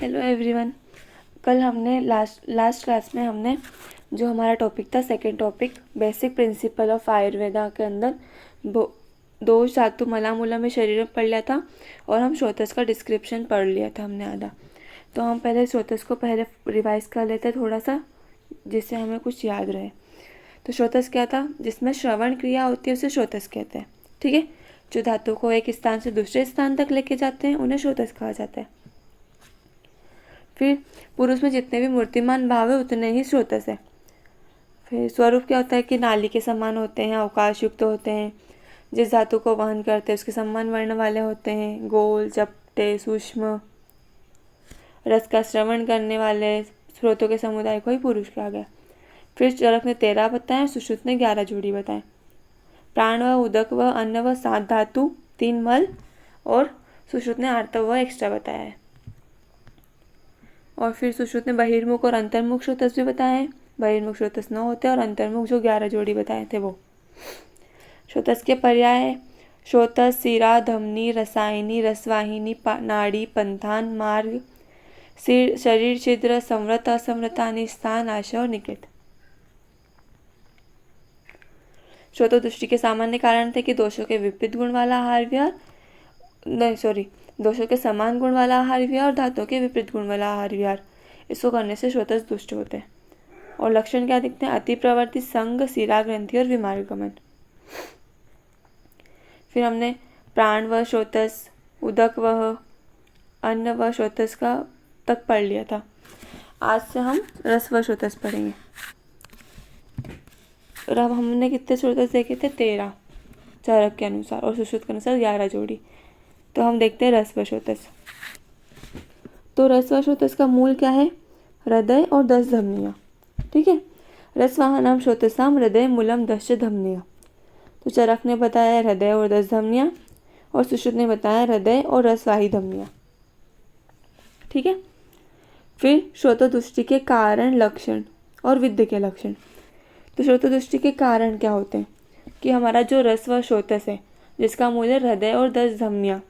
Hello everyone. कल हमने last class में हमने जो हमारा टॉपिक था, second topic basic principle of Ayurveda के अंदर दोष धातु मलामूला में शरीरम पढ़ लिया था और हम श्रोतस का डिस्क्रिप्शन पढ़ लिया था हमने आधा। तो हम पहले श्रोतस को पहले रिवाइज कर लेते हैं थोड़ा सा, जिससे हमें कुछ याद रहे। तो श्रोतस क्या था? जिसमें श्रवण क्रिया होती है उसे श्रोतस कहते हैं। ठीक है, जो धातु को एक स्थान से दूसरे स्थान तक लेके जाते हैं उन्हें श्रोतस कहा जाता है। फिर पुरुष में जितने भी मूर्तिमान भाव है उतने ही श्रोतस है। फिर स्वरूप क्या होता है कि नाली के समान होते हैं, अवकाश युक्त होते हैं, जिस धातु को वहन करते हैं उसके समान वर्ण वाले होते हैं, गोल, चपटे, सूक्ष्म, रस का श्रवण करने वाले स्रोतों के समुदाय को ही पुरुष कहा गया। फिर चरक ने 13 बताए, सुश्रुत ने 11 जोड़ी बताए। प्राण व उदक व अन्न व 7 धातु, 3 मल और सुश्रुत ने आर्तव व एक्स्ट्रा बताया है। और फिर सुश्रुत ने बहिर्मुख और अंतर्मुख श्रोतस भी बताए हैं। बहिर्मुख श्रोतस 9 होते हैं और अंतर्मुख जो 11 जोड़ी बताए थे वो। श्रोतस के पर्याय है श्रोतस, सिरा, धमनी, रसायनी, रसवाहिनी, नाड़ी, पंथान, मार्ग, शरीर, छिद्र, संवृत, असंवृतानि, स्थान, आशय और निकेत। श्रोतो दृष्टि के सामान्य कारण थे कि दोषों के विपरीत गुण वाला आहार विहार, दोषों के समान गुण वाला आहार विहार और धातुओं के विपरीत गुण वाला आहार विहार, इसको करने से श्रोतस दुष्ट होते हैं। और लक्षण क्या दिखते हैं? अति प्रवृत्ति, संग, सिरा ग्रंथि और विमार्गमन। फिर हमने प्राण व श्रोतस, उदक व अन्न व श्रोतस का तक पढ़ लिया था। आज से हम रस व श्रोतस पढ़ेंगे। और अब हमने कितने श्रोतस देखे थे? 13 चरक के अनुसार और सुश्रुत के अनुसार 11 जोड़ी। तो हम देखते हैं रस व श्रोतस। तो रस व श्रोतस का मूल क्या है? हृदय और 10 धमनियाँ। ठीक है, रसवाहनाम श्रोतसाम हृदय मूलम 10 धमनियाँ। तो चरक ने बताया हृदय और 10 धमनियाँ और सुश्रुत ने बताया हृदय और रसवाही धमनियाँ। ठीक है, फिर श्रोतदुष्टि के कारण, लक्षण और विद्ध के लक्षण। तो श्रोतदुष्टि के कारण क्या होते हैं कि हमारा जो रस व श्रोतस है जिसका मूल है हृदय और 10 धमनियाँ,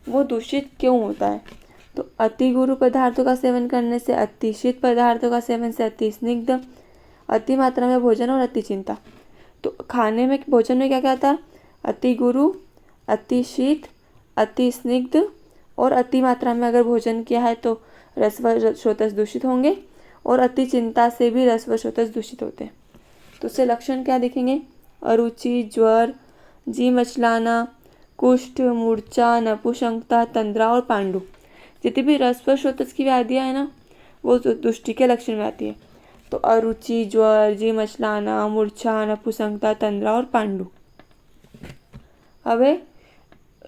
वो दूषित क्यों होता है? तो अति गुरु पदार्थों का सेवन करने से, अति शीत पदार्थों का सेवन से, अति स्निग्ध, अति मात्रा में भोजन और अति चिंता। तो खाने में, भोजन में क्या क्या आता है? अति गुरु, अति शीत, अति स्निग्ध और अति मात्रा में अगर भोजन किया है तो रस व श्रोतस दूषित होंगे और अति चिंता से भी रस व श्रोतस दूषित होते हैं। तो उससे लक्षण क्या दिखेंगे? अरुचि, ज्वर, जी मचलाना, कुष्ठ, मूर्छा, नपुंसकता, तंद्रा और पांडु। जितनी भी रस व श्रोतस की व्याधियाँ है ना, वो दुष्टि के लक्षण में आती है। तो अरुचि, ज्वर, जी मचलाना, मूर्छा, नपुंसकता, तंद्रा और पांडु। अब है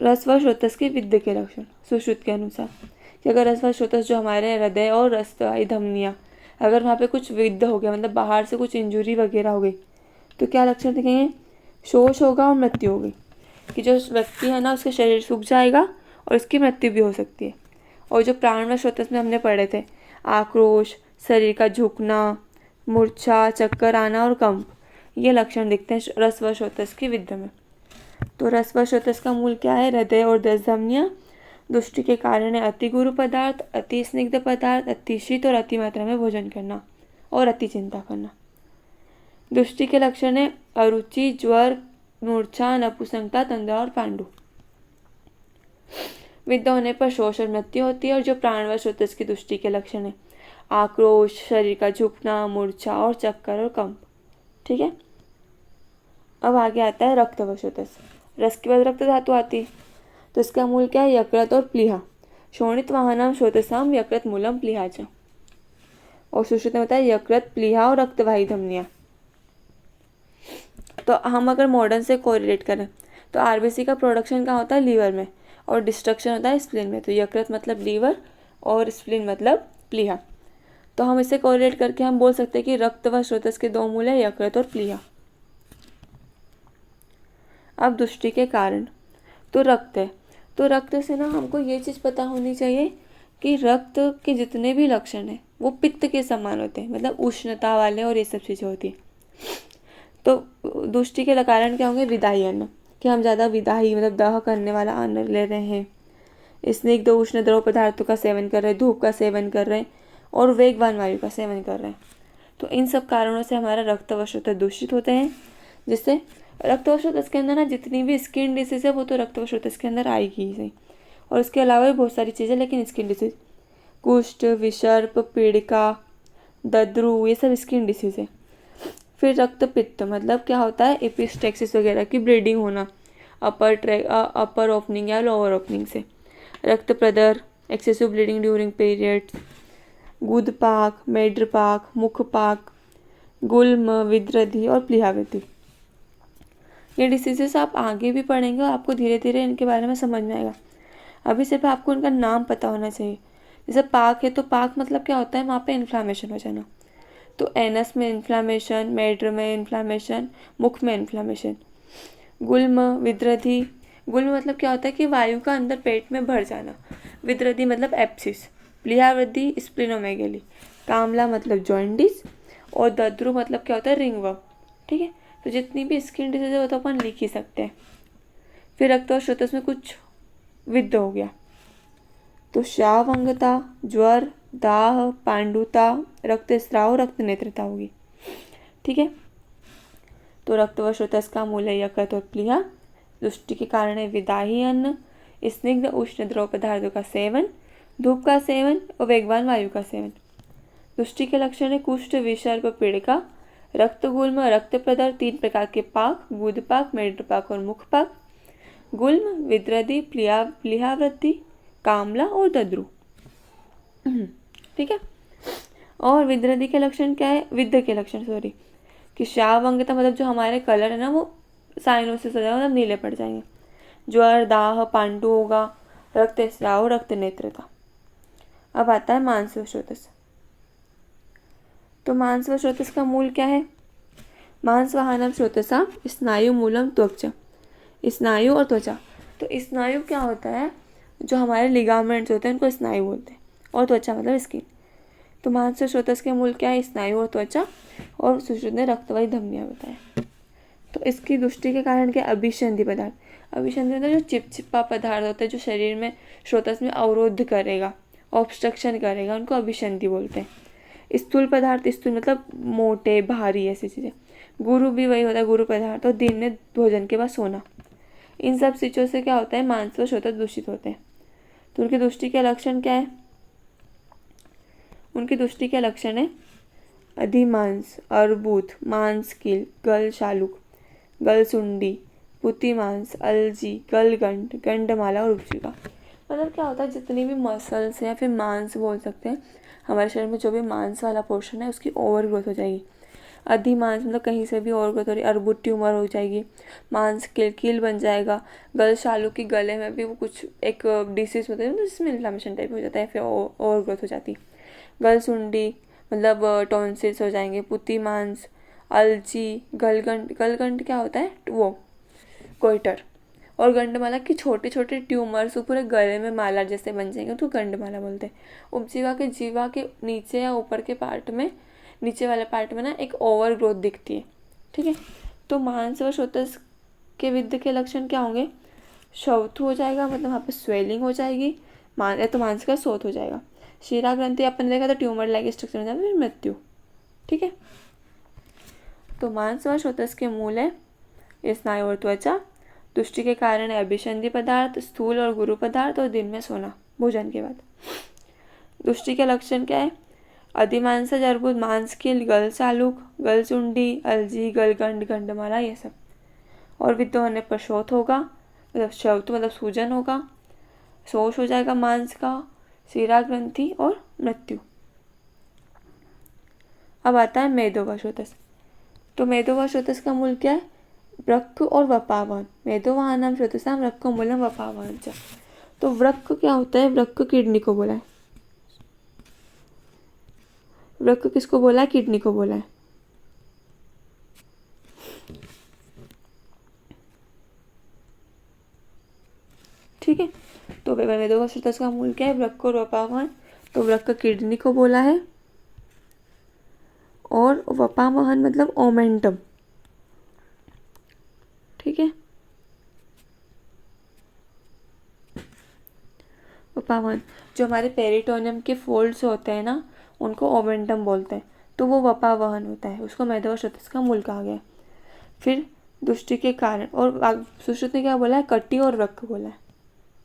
रस व श्रोतस के विद्ध के लक्षण सुश्रुत के अनुसार कि अगर रस व श्रोतस जो हमारे हृदय और रसवाही धमनियाँ, अगर वहाँ पे कुछ विद्ध हो गया, मतलब बाहर से कुछ इंजुरी वगैरह हो गई, तो क्या लक्षण दिखेंगे? शोष होगा और मृत्यु होगी, कि जो व्यक्ति है ना उसका शरीर सूख जाएगा और उसकी मृत्यु भी हो सकती है। और जो प्राण व श्रोतस में हमने पढ़े थे, आक्रोश, शरीर का झुकना, मूर्छा, चक्कर आना और कंप, ये लक्षण दिखते हैं रस व श्रोतस की विद्ध में। तो रस व श्रोतस का मूल क्या है? हृदय और 10 धमनियाँ। दुष्टि के कारण है अति गुरु पदार्थ, अति स्निग्ध पदार्थ, अति शीत और अति मात्रा में भोजन करना और अति चिंता करना। दुष्टि के लक्षण है अरुचि, ज्वर, मूर्छा, नपुंसकता, तंद्रा और पांडु। विद्ध होने पर शोष और मृत्यु होती है। और जो प्राण व श्रोतस की दुष्टि के लक्षण है आक्रोश, शरीर का झुकना, मूर्छा और चक्कर और कंप। ठीक है, अब आगे आता है रक्त व श्रोतस। रस के बाद रक्त धातु आती है। तो इसका मूल क्या है? यकृत और प्लीहा। शोणित वाहनाम श्रोतसाम यकृत मूलम प्लीहा च। और सुश्रुत ने बताया यकृत, प्लीहा और रक्तवाही धमनियाँ। तो हम अगर मॉडर्न से कोरिलेट करें तो आरबीसी का प्रोडक्शन कहाँ होता है? लीवर में, और डिस्ट्रक्शन होता है स्प्लीन में। तो यकृत मतलब लीवर और स्प्लीन मतलब प्लीहा। तो हम इसे कोरिलेट करके हम बोल सकते हैं कि रक्त व श्रोतस के 2 मूल है, यकृत और प्लीहा। अब दुष्टि के कारण, तो रक्त है। तो रक्त से ना हमको ये चीज़ पता होनी चाहिए कि रक्त के जितने भी लक्षण हैं वो पित्त के समान होते हैं, मतलब उष्णता वाले और ये सब चीज़ें होती हैं। तो दुष्टि के कारण क्या होंगे? विदाही अन्न, कि हम ज़्यादा विदाही मतलब दह करने वाला अन्न ले रहे हैं, स्निग्ध उष्ण द्रव पदार्थों का सेवन कर रहे हैं, धूप का सेवन कर रहे हैं और वेगवान वायु का सेवन कर रहे हैं। तो इन सब कारणों से हमारा रक्त व शोथस दूषित होते हैं, जिससे रक्त व शोथस के अंदर ना जितनी भी स्किन डिसीज है वो तो रक्त व शोथस के अंदर आएगी ही सही, और इसके अलावा भी बहुत सारी चीज़ें, लेकिन स्किन डिसीज कुष्ठ, विषर्प, पीड़िका, दद्रु, ये सब स्किन डिसीज है। फिर रक्त पित्त मतलब क्या होता है, एपिस्टेक्सिस वगैरह की ब्लीडिंग होना अपर ओपनिंग या लोअर ओपनिंग से। रक्त प्रदर, एक्सेसिव ब्लीडिंग ड्यूरिंग पीरियड्स, गुदपाक, मेड्रपाक, मुखपाक, गुल्म, विद्रधि और प्लीहावृद्धि। ये डिसीजेस आप आगे भी पढ़ेंगे और आपको धीरे धीरे इनके बारे में समझ में आएगा। अभी सिर्फ आपको इनका नाम पता होना चाहिए। जैसे पाक है तो पाक मतलब क्या होता है, वहाँ पे इन्फ्लामेशन हो जाना। तो एनस में इन्फ्लामेशन, मेड्र में इन्फ्लामेशन, मुख में इन्फ्लामेशन। गुल्म, विद्रधि, गुल्म मतलब क्या होता है कि वायु का अंदर पेट में भर जाना। विद्रधि मतलब एप्सिस। प्लीहावृद्धि स्प्लिनोमेगेली। कामला मतलब जॉइंडिस। और दद्रु मतलब क्या होता है, रिंगवर्म। ठीक है, तो जितनी भी स्किन डिजीज है वो तो अपन लिख ही सकते हैं। फिर रक्त और शोथस में कुछ विद्ध हो गया, तो श्रावंगता, ज्वर, दाह, पांडुता, रक्तस्राव, रक्त नेत्रता होगी। ठीक है, तो रक्त व शोथस का मूल है यकृत और प्लीहा। दृष्टि के कारण है विदाही अन्न, स्निग्ध उष्ण द्रव पदार्थों का सेवन, धूप का सेवन और वेगवान वायु का सेवन। दृष्टि के लक्षण है कुष्ठ, विषर्प, पीड़िका, रक्तगुल्म, रक्त प्रदर, 3 प्रकार के पाक, गुदपाक, मेड्रपाक और मुखपाक, गुल्म, विद्रधि, प्लीहावृद्धि, कामला और दद्रु। ठीक है, और विद्रधि के लक्षण क्या है, विद्ध के लक्षण सॉरी, कि श्रावंगता मतलब जो हमारे कलर है ना वो साइनोसिस हो जाएगा, मतलब नीले पड़ जाएंगे। ज्वर, दाह, पांडु होगा, रक्तस्राव, रक्त नेत्रता। अब आता है मांस व शोथस। तो मांस व शोथस का मूल क्या है, मांस वाहनम शोथसा स्नायु मूलम त्वचा। स्नायु और त्वचा, तो स्नायु क्या होता है, जो हमारे लिगामेंट्स होते हैं उनको स्नायु बोलते हैं, और त्वचा मतलब स्किन। तो मांस व शोथस के मूल क्या है, स्नायु और त्वचा। और सुश्रुत ने रक्तवाही धमनियाँ बताया। तो इसकी दृष्टि के कारण क्या, अभिसंधि पदार्थ। अभिसंधि मतलब जो चिपचिपा पदार्थ होता है जो शरीर में शोथस में अवरोध करेगा, ऑब्स्ट्रक्शन करेगा, उनको अभिसंधि बोलते हैं। स्थूल पदार्थ, स्थूल मतलब मोटे, भारी, ऐसी चीज़ें। गुरु भी वही होता है, गुरु पदार्थ। और दिन में भोजन के बाद सोना। इन सब चीज़ों से क्या होता है, मांस व शोथस दूषित होते हैं। तो उनकी दृष्टि के लक्षण क्या है, उनकी दृष्टि के लक्षण है अधिमांस, अर्बुद, मांसकील, गल शालुक, गलसुंडी, पुतिमांस, अलजी, गलगंड, गंडमाला और उपजीवा। मतलब क्या होता है, जितनी भी मसल्स या फिर मांस बोल सकते हैं, हमारे शरीर में जो भी मांस वाला पोर्शन है उसकी ओवर ग्रोथ हो जाएगी। अधिमांस मतलब कहीं से भी ओवर ग्रोथ हो रही है, अर्बुद ट्यूमर हो जाएगी, मांस कील बन जाएगा, गल शालुक की गले में भी वो कुछ एक डिसीज होता है जिसमें इन्फ्लामेशन टाइप हो जाता है, फिर ओवर ग्रोथ हो जाती है। गलसुंडी मतलब टॉन्सिल्स हो जाएंगे, पुती मांस, अलजी, गलगंड, गलगंड क्या होता है, वो गोइटर। और गंडमाला की छोटे छोटे ट्यूमर्स पूरे गले में माला जैसे बन जाएंगे तो गंडमाला बोलते हैं। उपजीवा के जीवा के नीचे या ऊपर के पार्ट में, नीचे वाले पार्ट में ना एक ओवर ग्रोथ दिखती है। ठीक है, तो मांस व शोथस के विद्ध के लक्षण क्या होंगे, शौथ हो जाएगा मतलब वहाँ पे स्वेलिंग हो जाएगी, या तो मांस का शोथ हो जाएगा। शीरा ग्रंथि अपन देखा था ट्यूमर लाइक स्ट्रक्चर हो जाएगा, फिर मृत्यु। ठीक है, तो मांस व शोथस के मूल है स्नायु और त्वचा। दृष्टि के कारण है अभिसंधि पदार्थ, स्थूल और गुरु पदार्थ, और दिन में सोना भोजन के बाद। दृष्टि के लक्षण क्या है, अधिमांसज, अर्बुद, मांसकील, गल शालुक, गलचुंडी, अलजी, गलगंड, गंडमाला, ये सब। और विद्ध होने पर शोथ होगा, मतलब शौथ मतलब सूजन होगा, शोष हो जाएगा मांस का, शीरा ग्रंथि और मृत्यु। अब आता है मेदो व शोथस। तो मेदो व शोथस का मूल क्या है, वृक्क और वपावन। मेदो वाहनम शोथसाम वृक्क मूलम वपावन। तो वृक्क क्या होता है, वृक्क किडनी को बोला है। वृक्क किसको बोला है, किडनी को बोला है। ठीक है, तो मेदो व शोथस का मूल क्या है, वृक्क और वपावन। तो वृक्क किडनी को बोला है, और वपावहन मतलब ओमेंटम। ठीक है, वपावन, जो हमारे पेरिटोनियम के फोल्ड्स होते हैं ना, उनको ओवेंटम बोलते हैं, तो वो वपावहन होता है, उसको मेदो व श्रुतस का मूल कहा गया। फिर दुष्टि के कारण, और सुश्रुत ने क्या बोला है, कटी और वृक्क बोला है,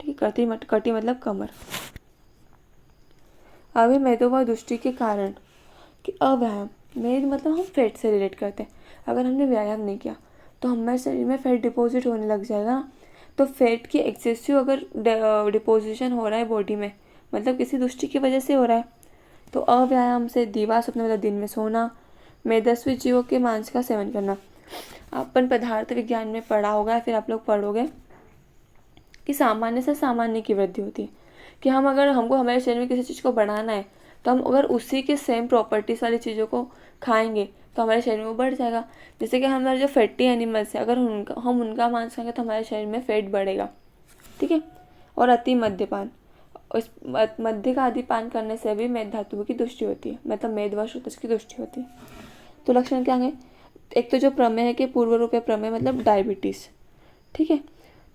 ठीक है। कटी मतलब कमर। अभी मेदो व दुष्टि के कारण कि अव्यायाम, मेद मतलब हम फैट से रिलेट करते हैं। अगर हमने व्यायाम नहीं किया तो हमारे शरीर में फैट डिपॉजिट होने लग जाएगा ना, तो फैट की एक्सेसिव अगर डिपोजिशन हो रहा है बॉडी में, मतलब किसी दुष्टि की वजह से हो रहा है, तो अव्यायाम से दिवा स्वप्न मतलब दिन में सोना, मेदस्वी जीवों के मांस का सेवन करना। अपन पदार्थ विज्ञान में पढ़ा होगा, फिर आप लोग पढ़ोगे कि सामान्य से सामान्य की वृद्धि होती है, कि हमको हमारे शरीर में किसी चीज़ को बढ़ाना है, तो हम अगर उसी के सेम प्रॉपर्टीज वाली चीज़ों को खाएंगे तो हमारे शरीर में वो बढ़ जाएगा। जैसे कि हमारे जो फैटी एनिमल्स हैं, अगर हम उनका मांस खाएंगे तो हमारे शरीर में फैट बढ़ेगा, ठीक है। और अति मद्यपान, उस मध्य का आदि पान करने से भी मेद धातु की दुष्टि होती है, मतलब मेद व श्रुतस की दुष्टि होती है। तो लक्षण क्या है, एक तो जो प्रमेय है कि पूर्व रूप है, प्रमेय मतलब डायबिटीज़, ठीक है।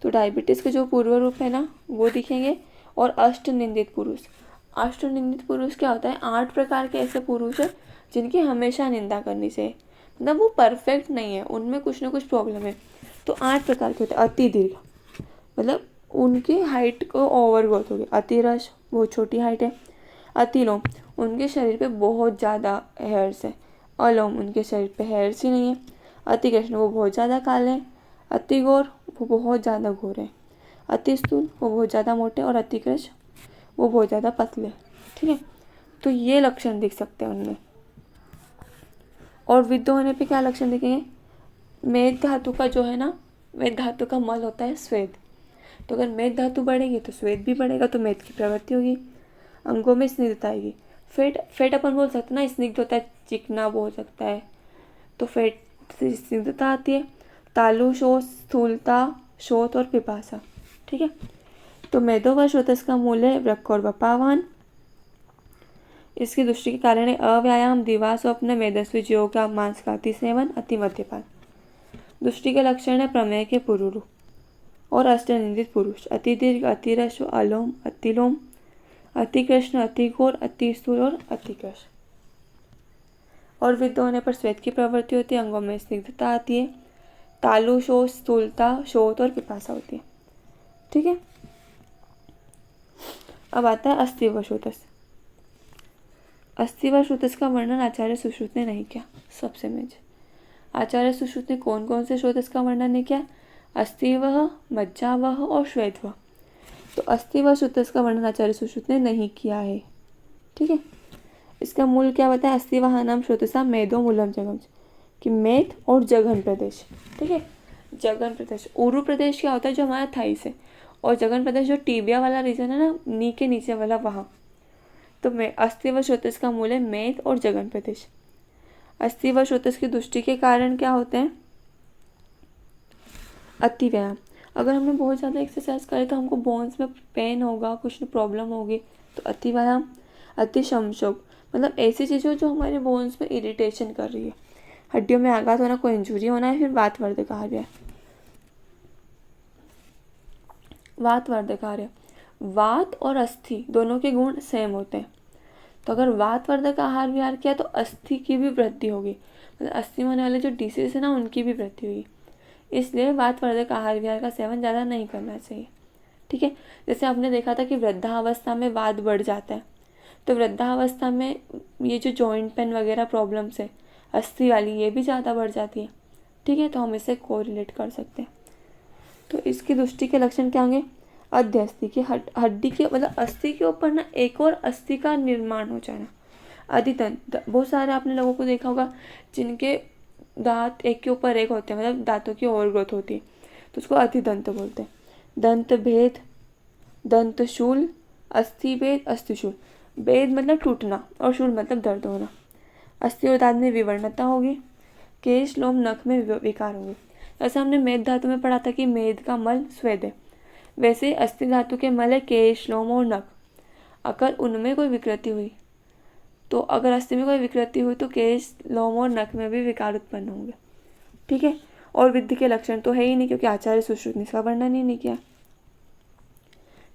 तो डायबिटीज़ के जो पूर्व रूप है ना वो दिखेंगे। और अष्ट निंदित पुरुष, अष्ट निंदित पुरुष क्या होता है, 8 प्रकार के ऐसे पुरुष है जिनकी हमेशा निंदा करनी चाहिए, मतलब वो परफेक्ट नहीं है, उनमें कुछ ना कुछ प्रॉब्लम है। तो 8 प्रकार के होते हैं। अति दीर्घ, मतलब उनकी हाइट को ओवर ग्रोथ होगी। अतिरस, बहुत छोटी हाइट है। अतिलोम, उनके शरीर पे बहुत ज़्यादा हेयर्स है। अलोम, उनके शरीर पे हेयर्स ही नहीं है। अति कृष्ण, वो बहुत ज़्यादा काले हैं। अति गौर, वो बहुत ज़्यादा गोर है। अति स्थूल, वो बहुत ज़्यादा मोटे। और अति कृष्ण, वो बहुत ज़्यादा पतले, ठीक है। तो ये लक्षण दिख सकते हैं उनमें। और विद्ध होने पे क्या लक्षण दिखेंगे, मेद धातु का जो है ना, मेद धातु का मल होता है स्वेद, तो अगर मेद धातु बढ़ेगी तो स्वेद भी बढ़ेगा, तो मेद की प्रवृत्ति होगी। अंगों में स्निग्धता आएगी। फेट अपन बोल सकते हैं ना, स्निग्ध होता है, चिकना बोल सकता है, तो फेट से स्निग्धता आती है। तालु, शोथ, स्थूलता, शोथ और पिपासा, ठीक है। तो मेदो व श्रुतस का मूल है वृक्क और वपावान। इसकी दृष्टि के कारण है अव्यायाम, दिवा स्वप्न, मेदस्वी जीवों का मांस का अति सेवन, अति मद्यपान। दृष्टि के लक्षण है प्रमेय के पूर्व रूप और अष्टनिंदित पुरुष, अति दीर्घ, अति रश्व, अलोम, अतिलोम, अति कृष्ण, अति घोर, अति स्थूल और अति कृष्ण। और विद्ध होने पर श्वेत की प्रवृत्ति होती है, अंगों में स्निग्धता आती है, तालु, शोथ, स्थूलता, शोथ और पिपासा होती है, ठीक है। अब आता है अस्थि व श्रुतस। अस्थि व श्रुतस का वर्णन आचार्य सुश्रुत ने नहीं किया, सबसे मेजर। आचार्य सुश्रुत ने कौन कौन से श्रुतस का वर्णन नहीं किया, अस्थि वह, मज्जा वह और श्वेत वह। तो अस्थि व श्रुतस का वर्णन आचार्य सुश्रुत ने नहीं किया है, ठीक है। इसका मूल क्या बताया, अस्थि वह नाम श्रुतसा मेदो मूलम जगम, कि मेद और जघन प्रदेश, ठीक है। जघन प्रदेश, उरु प्रदेश क्या होता है, जो हमारा थाइस है, और जघन प्रदेश जो टीबिया वाला रीजन है ना, नी के नीचे वाला, वहाँ। तो अस्थि व श्रुतस का मूल है मेद और जघन प्रदेश। अस्थि व श्रुतस की दृष्टि के कारण क्या होते हैं, अति व्यायाम, अगर हमने बहुत ज़्यादा एक्सरसाइज करे तो हमको बोन्स में पेन होगा, कुछ प्रॉब्लम होगी, तो अति व्यायाम। अति संशोक, मतलब ऐसी चीज़ें जो हमारे बोन्स में इरिटेशन कर रही है, हड्डियों में आघात होना, कोई इंजुरी होना है। फिर वातवर्धक कहा गया, वातवर्धक कार्य, वात और अस्थि दोनों के गुण सेम होते हैं, तो अगर वातवर्धक आहार विहार किया तो अस्थि की भी वृद्धि होगी, मतलब अस्थि में होने वाले जो डिसीज है ना, उनकी भी वृद्धि होगी। इसलिए वातवर्धक आहार विहार का सेवन ज़्यादा नहीं करना चाहिए, ठीक है। जैसे आपने देखा था कि वृद्धावस्था में वात बढ़ जाता है, तो वृद्धावस्था में ये जो जॉइंट पेन वगैरह प्रॉब्लम्स है अस्थि वाली, ये भी ज़्यादा बढ़ जाती है, ठीक है। तो हम इसे कोरिलेट कर सकते हैं। तो इसकी दृष्टि के लक्षण क्या होंगे, अध्यस्थि की हड्डी के, मतलब अस्थि के ऊपर ना एक और अस्थि का निर्माण हो जाना। अधिदंत, बहुत सारे आपने लोगों को देखा होगा जिनके दांत एक के ऊपर एक होते हैं, मतलब दांतों की ओवर ग्रोथ होती है, तो उसको अधिदंत बोलते हैं। दंत भेद, दंत शूल, अस्थि भेद, अस्थिशूल। भेद मतलब टूटना और शूल मतलब दर्द होना। अस्थि और दांत में विवर्णता होगी। केश, लोम, नख में विकार होंगे। जैसे हमने मेद धातु में पढ़ा था कि मेद का मल स्वेद है, वैसे अस्थि धातु के मल है केश, लोम और नख। अगर उनमें कोई विकृति हुई, तो अगर अस्थि में कोई विकृति हुई तो केश, लोम और नख में भी विकार उत्पन्न होंगे, ठीक है। और विद्धि के लक्षण तो है ही नहीं, क्योंकि आचार्य सुश्रुत ने इसका वर्णन ही नहीं किया।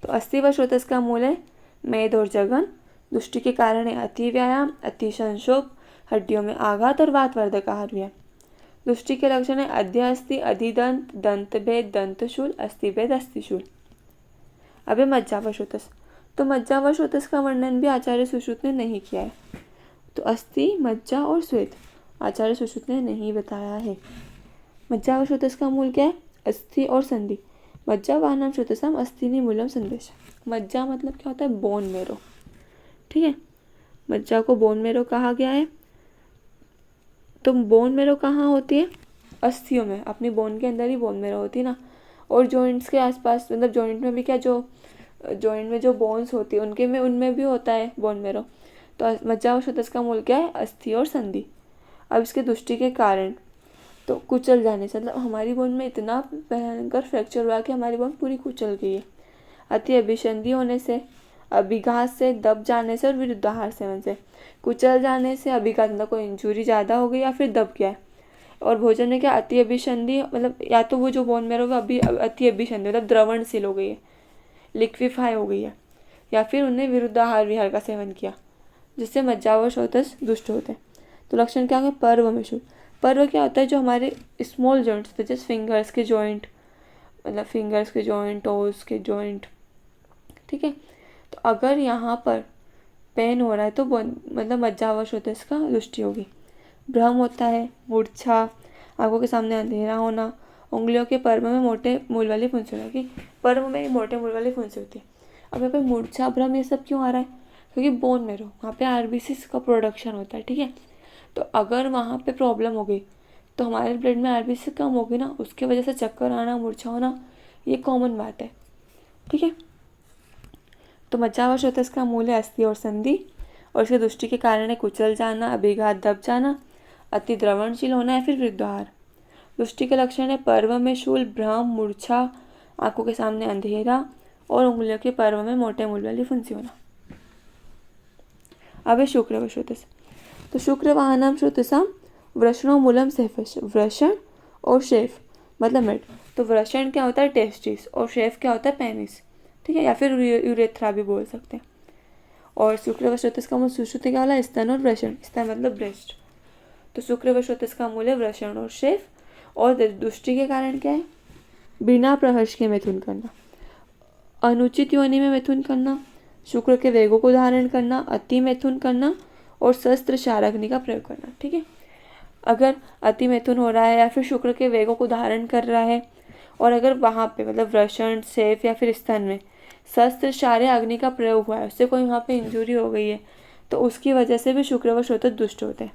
तो अस्थि व श्रोतस का मूल है मेद और जगन। दुष्टि के कारण है अति व्यायाम, अति संक्षोभ, हड्डियों में आघात और वातवर्धक आहार भी है। दुष्टि के लक्षण है अध्यस्थि, अधिदंत, दंतभेद, दंतशूल, अस्थिभेद, अस्थिशूल। अब मज्जा व श्रोतस। तो मज्जा व श्रोतस का वर्णन भी आचार्य सुश्रुत ने नहीं किया है। तो अस्थि, मज्जा और श्वेत आचार्य सुश्रुत ने नहीं बताया है। मज्जा व श्रोतस का मूल क्या है? अस्थि और संधि। मज्जा वाहनम श्रोतसम अस्थिनि मूलम संदेश। मज्जा मतलब क्या होता है? Bone marrow. ठीक है, मज्जा को बोन मेरो कहा गया है। तो बोन मेरो कहाँ होती है? अस्थियों में, अपनी बोन के अंदर ही बोन मेरो होती है ना। और जॉइंट्स के आसपास, मतलब जॉइंट में भी क्या, जो जॉइंट में जो बोन्स होती है उनके में, उनमें भी होता है बोन मेरो। तो मज्जा व श्रोतस का मूल क्या है? अस्थि और संधि। अब इसके दुष्टि के कारण, तो कुचल जाने से, मतलब हमारी बोन में इतना भयंकर फ्रैक्चर हुआ कि हमारी बोन पूरी कुचल गई है। अति अभिसंधि होने से, अभिघात से, दब जाने से और विरुद्धाहार सेवन से। कुचल जाने से, अभिघात मतलब कोई इंजुरी ज़्यादा हो गई या फिर दब गया है। और भोजन में क्या? अति अभिसंधि, मतलब या तो वो जो बोन मेरो अभी अति अभिसंधि मतलब द्रवणशील हो गई है, लिक्विफाई हो गई है, या फिर उन्हें विरुद्धाहार विहार का सेवन किया, जिससे मज्जा व श्रोतस दुष्ट होते हैं। तो लक्षण क्या होंगे? पर्व में शुभ। पर्व क्या होता है? जो हमारे स्मॉल जॉइंट्स होते हैं, जैसे फिंगर्स के जॉइंट, मतलब फिंगर्स के जॉइंट, टोज के जॉइंट। ठीक है, तो अगर यहाँ पर पेन हो रहा है तो मतलब मज्जा व श्रोतस का दुष्टि होगी। भ्रम होता है, मूर्छा, आंखों के सामने अंधेरा होना, उंगलियों के पर्व में मोटे मूल वाली फुंसी होगी। पर्व में मोटे मूल वाली फुंसी होती है। अब यहाँ पे मूर्छा, भ्रम, ये सब क्यों आ रहा है? क्योंकि बोन मेरो, वहाँ पे आरबीसी का प्रोडक्शन होता है। ठीक है, तो अगर वहाँ पे प्रॉब्लम हो गई तो हमारे ब्लड में आरबीसी कम होगी ना, उसकी वजह से चक्कर आना, मूर्छा होना, ये कॉमन बात है। ठीक है, तो मज्जा व श्रोतस का मूल है अस्थि और संधि, और इसके दुष्टि के कारण है कुचल जाना, अभिघात, दब जाना, अति द्रवणशील होना या फिर विरुद्धाहार। दुष्टि के लक्षण है पर्व में शूल, भ्रम, मूर्छा, आंखों के सामने अंधेरा और उंगलियों के पर्व में मोटे मूल वाली फुंसी होना। अब है शुक्र व श्रोतस। तो शुक्र वाहनम श्रोतसाम वृषणो मूलम सेफश। वृषण और शेफ मतलब मेड। तो वृषण क्या होता है? टेस्टिस, और शेफ क्या होता है? पेनिस। ठीक है, या फिर यूरेथ्रा भी बोल सकते हैं। और शुक्र व श्रोतस का मूल सुश्रुति क्या वाला? स्तन और वृषण। स्तन मतलब ब्रेस्ट। तो शुक्र व श्रोतस का मूल है वृषण और शेफ। और दुष्टि के कारण क्या है? बिना प्रहर्ष के मैथुन करना, अनुचित योनि में मैथुन करना, शुक्र के वेगों को धारण करना, अति मैथुन करना और शस्त्र शाराग्नि का प्रयोग करना। ठीक है, अगर अति मैथुन हो रहा है या फिर शुक्र के वेगों को धारण कर रहा है, और अगर वहाँ पे मतलब वृषण, शेफ या फिर स्तन में शस्त्र शार्य अग्नि का प्रयोग हुआ है, उससे कोई वहाँ पे इंजुरी हो गई है, तो उसकी वजह से भी शुक्र व श्रोतस दुष्ट होते हैं।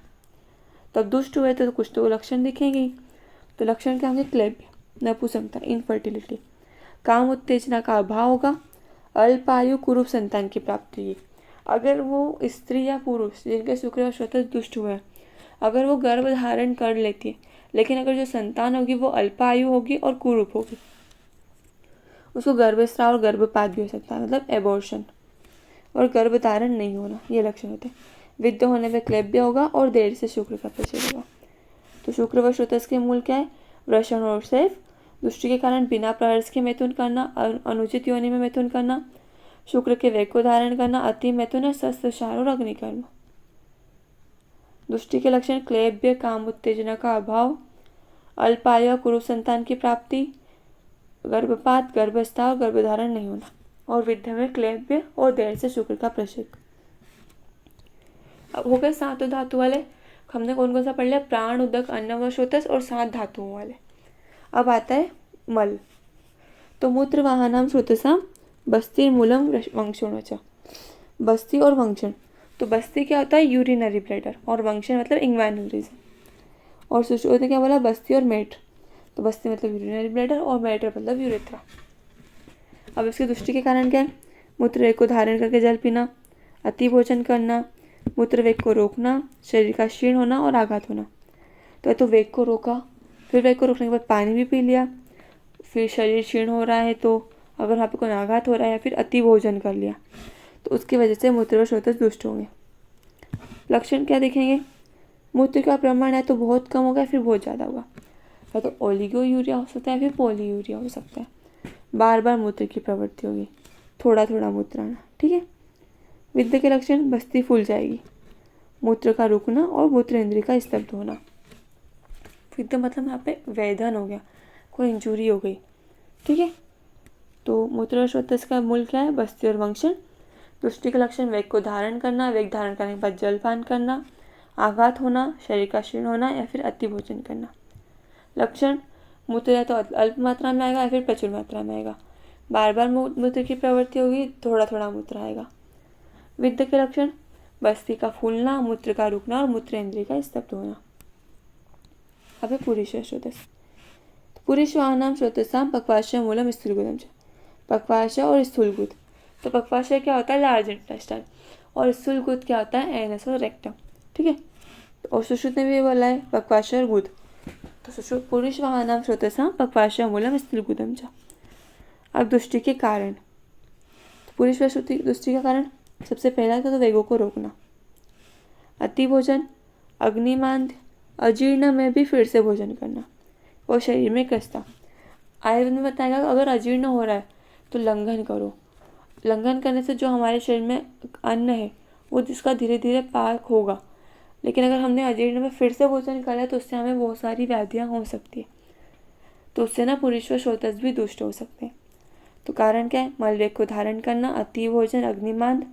तब दुष्ट हुए तो कुछ तो लक्षण दिखेंगे। तो लक्षण क्या होंगे? क्लेब्य, नपुंसकता, इनफर्टिलिटी, काम उत्तेजना का अभाव होगा, अल्पायु कुरूप संतान की प्राप्ति होगी। अगर वो स्त्री या पुरुष जिनके शुक्र व श्रोतस दुष्ट हुए हैं, अगर वो गर्भ धारण कर लेती है, लेकिन अगर जो संतान होगी वो अल्पायु होगी और कुरूप होगी, उसको गर्भस्राव और गर्भपात भी हो सकता है, मतलब एबॉर्शन, और गर्भ धारण नहीं होना, ये लक्षण होते हैं। विद्ध होने में क्लेब्य होगा और देर से शुक्र का प्रचय होगा। तो शुक्र व श्रोतस के मूल क्या है? वृषण और शेफ। दुष्टि के कारण बिना प्रहर्ष के मैथुन करना, अनुचित योनि में मैथुन करना, शुक्र के वेग को धारण करना, अति मैथुन, शस्त्र शार और अग्निकर्म। दुष्टि के लक्षण क्लेब्य, काम उत्तेजना का अभाव, अल्पायु कुरूप संतान की प्राप्ति, गर्भपात, गर्भस्राव, गर्भधारण नहीं होना, और विद्ध में क्लेब्य और देर से शुक्र का प्रशय। अब हो गए सातों धातु वाले। हमने कौन कौन सा पढ़ लिया? प्राण, उदक, अन्न व श्रोतस और 7 धातुओं वाले। अब आता है मल। तो मूत्र वाहनम श्रोतसाम बस्ती मूलम वंक्षण। बस्ती और वंक्षण। तो बस्ती क्या होता है? यूरिनरी ब्लैडर, और वंक्षण मतलब इंग्वाइनोरिज्म। और सुश्रुत ने क्या बोला? बस्ती और मेट। तो बस्ती मतलब यूरिनरी ब्लैडर और मेटर मतलब यूरेथ्रा। अब इसकी दुष्टि के कारण क्या है? मूत्र वेग को धारण करके जल पीना, अति भोजन करना, मूत्र वेग को रोकना, शरीर का क्षीण होना और आघात होना। तो वेग को रोका, फिर वेग को रोकने के बाद पानी भी पी लिया, फिर शरीर क्षीण हो रहा है, तो अगर वहाँ पे कोई आघात हो रहा है या फिर अति भोजन कर लिया, तो उसकी वजह से मूत्र व श्रोतस दुष्ट होंगे। लक्षण क्या दिखेंगे? मूत्र का प्रमाण है तो बहुत कम होगा, फिर बहुत ज़्यादा होगा, या तो ओलिगो यूरिया हो सकता है, फिर पॉली यूरिया हो सकता है। बार बार मूत्र की प्रवृत्ति होगी, थोड़ा थोड़ा मूत्र आना। ठीक है। विद्ध के लक्षण, बस्ती फूल जाएगी, मूत्र का रुकना और मूत्र इंद्रिय का स्तब्ध होना। विद्ध मतलब यहाँ पे वेदन हो गया, कोई इंजुरी हो गई। ठीक है। तो मूत्र और श्रोत्रस का मूल क्या है? बस्ती और वंक्षण। दृष्टि का लक्षण वेग को धारण करना, वेग धारण करने के बाद जलपान करना, आघात होना, शरीर का क्षीण होना या फिर अति भोजन करना। लक्षण, मूत्र या तो अल्प मात्रा में आएगा या फिर प्रचुर मात्रा में आएगा, बार बार मूत्र की प्रवृत्ति होगी, थोड़ा थोड़ा मूत्र आएगा। विद्ध के लक्षण, बस्ती का फूलना, मूत्र का रुकना और मूत्र इंद्रिय का स्तब्ध होना। अब पुरुष श्रोत्रस। पुरुषवाहनाम श्रोत्रसाम पक्वाशय मूलम स्थूलगुदम। पक्वाशय और स्थूलगुद। तो पक्वाशय क्या होता है? लार्ज इंटेस्टाइन, और स्थूलगुद क्या होता है? एनस और रेक्टम। ठीक है। और सुश्रुत ने भी बोला है पक्वाशय और गुद। तो सुश्रुत पुरुषवाहनाम श्रोत्रसाम पक्वाशय मूलम स्थूलगुदम। अब दृष्टि के कारण। तो पुरुष दृष्टि का कारण सबसे पहला था तो वेगों को रोकना, अति भोजन, अग्निमांद, अजीर्ण में भी फिर से भोजन करना और शरीर में कसता। आयुर्वेद में बताएगा अगर अजीर्ण हो रहा है तो लंघन करो। लंघन करने से जो हमारे शरीर में अन्न है वो जिसका धीरे धीरे पाक होगा, लेकिन अगर हमने अजीर्ण में फिर से भोजन करा तो उससे हमें बहुत सारी व्याधियाँ हो सकती है। तो उससे ना पुरुष व श्रोत्रस भी दुष्ट हो सकते हैं। तो कारण क्या है? मलवेग को धारण करना, अति भोजन, अग्निमांद,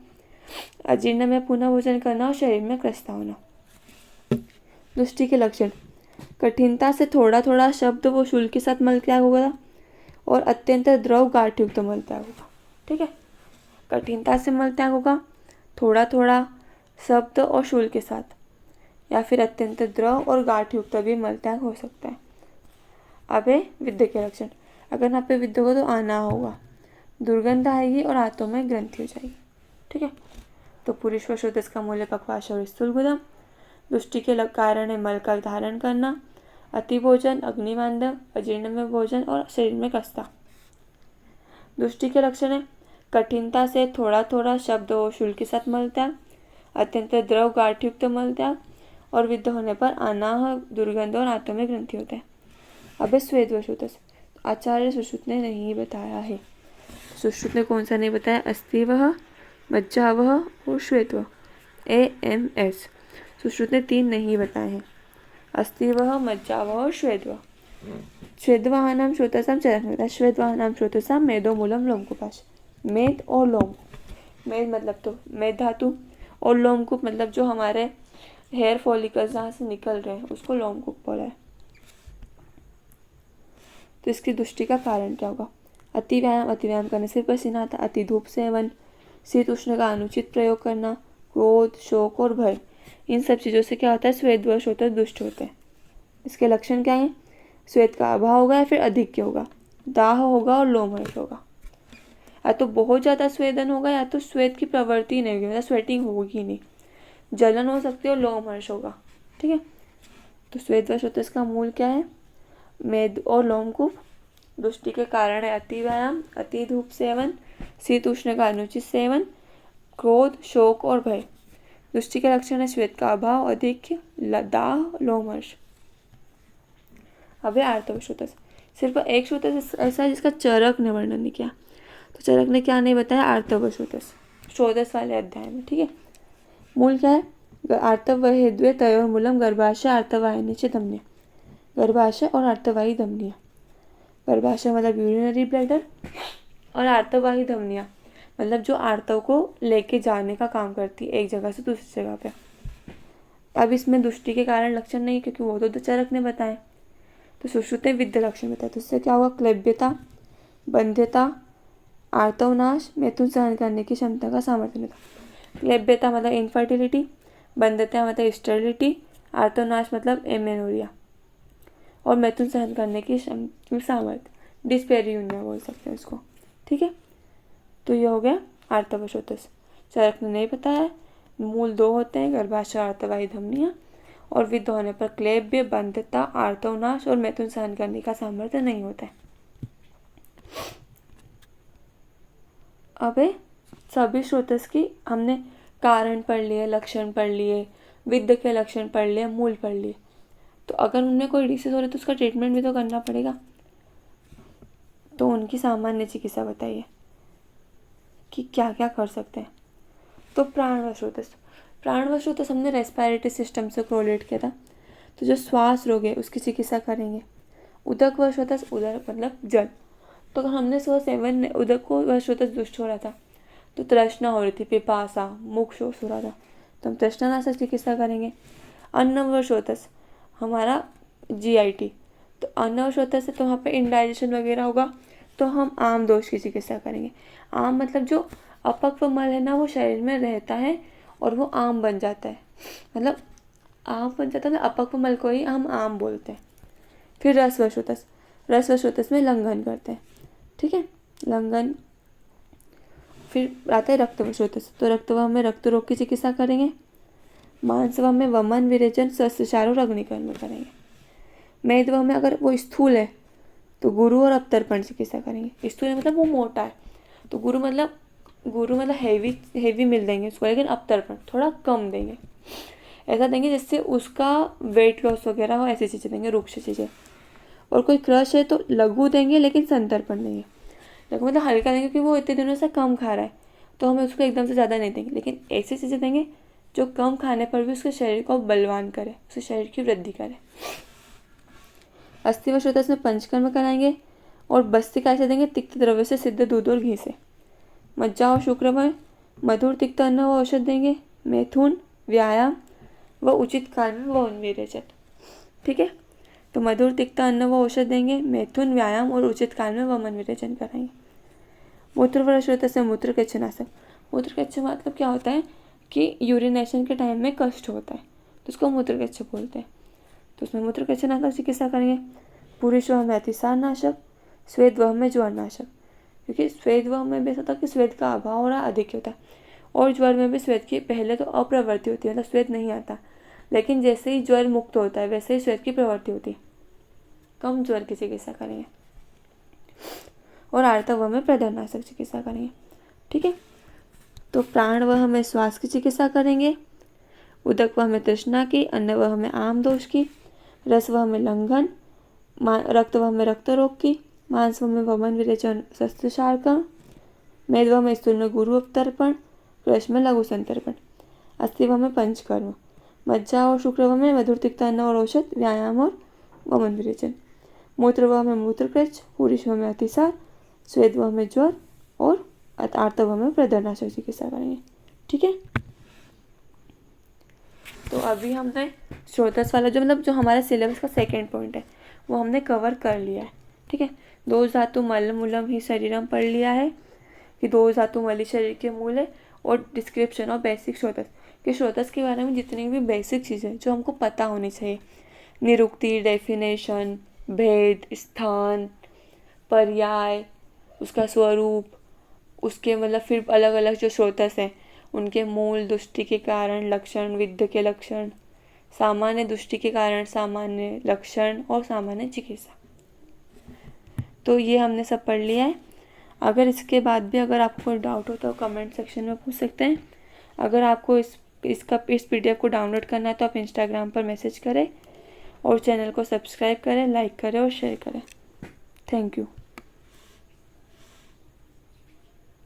अजीर्ण में पुनः भोजन करना और शरीर में क्रस्ता होना। दृष्टि के लक्षण, कठिनता से थोड़ा थोड़ा शब्द वो शूल के साथ मल त्याग होगा और अत्यंत द्रव गांठ युक्त मल त्याग होगा। ठीक है। कठिनता से मल त्याग होगा, थोड़ा थोड़ा शब्द और शूल के साथ, या फिर अत्यंत द्रव और गांठ युक्त भी मल त्याग हो सकता है। अब है विद्ध के लक्षण। अगर यहाँ पे विद्ध हो तो आना होगा, दुर्गंध आएगी और हाथों में ग्रंथि हो जाएगी। ठीक है। तो पुरुष व श्रोत्रस का मूल्य पक्वाशय और स्थूलगुदम। दृष्टि के कारण है मल का धारण करना, अति भोजन, अग्निमांद, अजीर्ण में भोजन और शरीर में कसता। दृष्टि के लक्षण है कठिनता से थोड़ा थोड़ा शब्द और शूल के साथ मल त्याग, अत्यंत द्रव गांठयुक्त मल त्याग और विद्ध होने पर अनाह, दुर्गंध और हाथों में ग्रंथि होता है। अब स्वेद व श्रोत्रस। आचार्य सुश्रुत ने नहीं बताया है। सुश्रुत ने कौन सा नहीं बताया? अस्थिवह, मज्जावह और श्वेतवह, AMS। सुश्रुत ने 3 नहीं बताए हैं, अस्थिवह, मज्जावह और श्वेतवह। श्वेतवाहनाम श्रोत्रसाम चरकनिता। श्वेतवाहनाम श्रोत्रसाम मेदो मूलम लोमकूपाश। मेद और लोम। मेद मतलब तो मेद धातु, और लोमकूप मतलब जो हमारे हेयर फॉलिकल्स जहाँ से निकल रहे हैं उसको लोमकूप बोला है। तो इसकी दृष्टि का कारण क्या होगा? अति व्यायाम करने से पसीना आता, अति धूप सेवन, शीत उष्ण का अनुचित प्रयोग करना, क्रोध, शोक और भय, इन सब चीज़ों से क्या होता है? स्वेद व श्रोत्र दुष्ट होते हैं। इसके लक्षण क्या हैं? स्वेद का अभाव होगा या फिर अधिक होगा, दाह होगा और लोमहर्ष होगा। या तो बहुत ज़्यादा स्वेदन होगा या तो स्वेद की प्रवृत्ति नहीं होगी, मतलब स्वेटिंग होगी नहीं, जलन हो सकती है और लोमहर्ष होगा। ठीक है। तो स्वेद व श्रोत्र का मूल क्या है? मेद और लोमकूप। दृष्टि के कारण है अति व्यायाम, अति धूप सेवन, शीत उष्ण का अनुचित सेवन, क्रोध, शोक और भय। दृष्टि के लक्षण है श्वेत का अभाव, अधिक, दाह, लोमहर्ष। अब आर्तव श्रोत्रस। सिर्फ एक श्रोत्रस ऐसा है जिसका चरक ने वर्णन नहीं किया। तो चरक ने क्या नहीं बताया? आर्तव श्रोत्रस, श्रोत्रस वाले अध्याय में। ठीक है। मूल क्या है? आर्तव हेद्वे तयोर मूलम गर्भाशय आर्तवाहिनी च धमनिया। गर्भाशय और आर्तवाही धमनिया। गर्भाशय मतलब यूरिनरी ब्लैडर और आर्तवाही धमनिया मतलब जो आर्तव को लेके जाने का काम करती है एक जगह से दूसरी जगह पे। अब इसमें दृष्टि के कारण लक्षण नहीं, क्योंकि वो तो चरक ने बताए। तो सुश्रुत ने विद्ध लक्षण बताया। तो इससे क्या होगा? क्लैब्यता, बंध्यता, आर्तवनाश, मैथुन सहन करने की क्षमता का सामर्थ्य था। क्लैब्यता मतलब इनफर्टिलिटी, बंध्यता मतलब स्टेरिलिटी, आर्तवनाश मतलब एमेनोरिया और मैथुन सहन करने की सामर्थ्य, डिस्पेरियूनिया बोल सकते हैं उसको। ठीक है। तो ये हो गया आर्तव श्रोत्रस। चरक ने नहीं बताया। मूल 2 होते हैं, गर्भाशय, आर्तवाही धमनिया, और विद्ध होने पर क्लैब्य, बंध्यता, आर्तवनाश और मैथुन सहन करने का सामर्थ्य नहीं होता है। अब सभी श्रोत्रस की हमने कारण पढ़ लिए, लक्षण पढ़ लिए, विद्ध के लक्षण पढ़ लिए, मूल पढ़ लिए। तो अगर उनमें कोई डिसीज हो रही है तो उसका ट्रीटमेंट भी तो करना पड़ेगा। तो उनकी सामान्य चिकित्सा बताइए। कि क्या क्या कर सकते हैं। तो प्राण व स्रोतस, प्राण व स्रोतस हमने रेस्पिरेटरी सिस्टम से कोरिलेट किया था। तो जो श्वास रोग है उसकी चिकित्सा करेंगे। उदक व स्रोतस, उदर मतलब जल। तो अगर हमने सुबह 7 उदक को व स्रोतस दुष्ट हो रहा था, तो तृष्णा हो रही थी, पिपासा, मुख शोष हो रहा था, तो हम तृष्णानाशक चिकित्सा करेंगे। अन्न व स्रोतस हमारा GIT, तो अन्न व स्रोतस से तो वहाँ पे इंडाइजेशन वगैरह होगा, तो हम आम दोष की चिकित्सा करेंगे। आम मतलब जो अपक्व मल है ना, वो शरीर में रहता है और वो आम बन जाता है, मतलब आम बन जाता है, अपक्व मल को ही हम आम बोलते हैं। फिर रस व स्रोतस, रस व स्रोतस में लंघन करते हैं, ठीक है, लंघन। फिर आता है रक्त व स्रोतस, तो रक्तवाह में रक्त रोग की चिकित्सा करेंगे। मांसवाह में वमन, विरेचन, शस्त्रचार और अग्निकर्म करेंगे। मेदवाह में अगर वो स्थूल है तो गुरु और अवतर्पण चिकित्सा करेंगे। स्थूल मतलब वो मोटा है, तो गुरु मतलब हैवी मिल देंगे उसको, लेकिन अवतर्पण थोड़ा कम देंगे, ऐसा देंगे जिससे उसका वेट लॉस वगैरह हो, ऐसी चीज़ें देंगे, रुक्ष चीज़ें। और कोई क्रश है तो लघु देंगे, लेकिन संतर्पण देंगे। लघु मतलब हल्का देंगे, क्योंकि वो इतने दिनों से कम खा रहा है, तो हमें उसको एकदम से ज़्यादा नहीं देंगे, लेकिन ऐसी चीज़ें देंगे जो कम खाने पर भी उसके शरीर को बलवान करे, उसके शरीर की वृद्धि करे। अस्थि व श्रोतस में पंचकर्म कराएंगे। और बस्तिका ऐसे देंगे तिक्त द्रव्य से, सिद्ध दूध और घी से। मज्जा और शुक्र में मधुर तिक्त अन्न व औषध देंगे। मैथुन व्यायाम व उचित काल में वन विरेचन, ठीक है। तो मधुर तिक्त अन्न व औषध देंगे, मैथुन व्यायाम और उचित काल में वमन विरेचन कराएंगे। मूत्र व श्रोतस से मूत्र कच्छनाशक, मूत्र कच्छ मतलब क्या होता है कि यूरिनेशन के टाइम में कष्ट होता है, तो उसको मूत्र कच्छ बोलते हैं, तो उसमें मूत्र कच्छनाशक चिकित्सा करेंगे। पुरुष वह में अतिसार नाशक, स्वेद वह में ज्वर नाशक, क्योंकि स्वेद वह में भी ऐसा था कि स्वेद का अभाव हो रहा अधिक होता है, और ज्वर में भी स्वेद की पहले तो अप्रवृत्ति होती है, मतलब स्वेद नहीं आता, लेकिन जैसे ही ज्वर मुक्त होता है वैसे ही श्वेत की प्रवृत्ति होती है, कम ज्वर की चिकित्सा करेंगे। और आर्तव में प्रदरनाशक चिकित्सा करेंगे, ठीक है। तो प्राण वह में श्वास की चिकित्सा करेंगे। उदक वह में तृष्णा की, अन्न वह में आम दोष की, रस वह में लंघन, रक्त वह में रक्त रोग की, मांस वह में वमन विरेचन शस्त्रचार का, मेद वह में स्थूल में गुरु अवतर्पण, क्रश में लघु संतर्पण, अस्थि वह में पंचकर्म, मज्जा और शुक्र वह में मधुर तिक्त अन्न और औषध, व्यायाम और वमन विरेचन, मूत्र वह में मूत्रकृच, पुरुष वह में अतिसार, स्वेद वह में ज्वर और आर्तव में प्रदरनाशक चिकित्सा करेंगे, ठीक है। तो अभी हमने श्रोतस वाला जो हमारा सिलेबस का सेकेंड पॉइंट है वो हमने कवर कर लिया है, ठीक है। दो धातु मल मूलम ही शरीरम पढ़ लिया है कि दो धातु मल ही शरीर के मूल है, और डिस्क्रिप्शन और बेसिक श्रोतस कि श्रोतस के बारे में जितनी भी बेसिक चीज़ें जो हमको पता होनी चाहिए, निरुक्ति, डेफिनेशन, भेद, स्थान, पर्याय, उसका स्वरूप, उसके मतलब फिर अलग अलग जो श्रोतस हैं उनके मूल, दृष्टि के कारण, लक्षण, विद्ध के लक्षण, सामान्य दृष्टि के कारण, सामान्य लक्षण और सामान्य चिकित्सा, तो ये हमने सब पढ़ लिया है। अगर इसके बाद भी अगर आपको कोई डाउट हो तो कमेंट सेक्शन में पूछ सकते हैं। अगर आपको इस PDF को डाउनलोड करना है तो आप इंस्टाग्राम पर मैसेज करें, और चैनल को सब्सक्राइब करें, लाइक करें और शेयर करें। Thank you.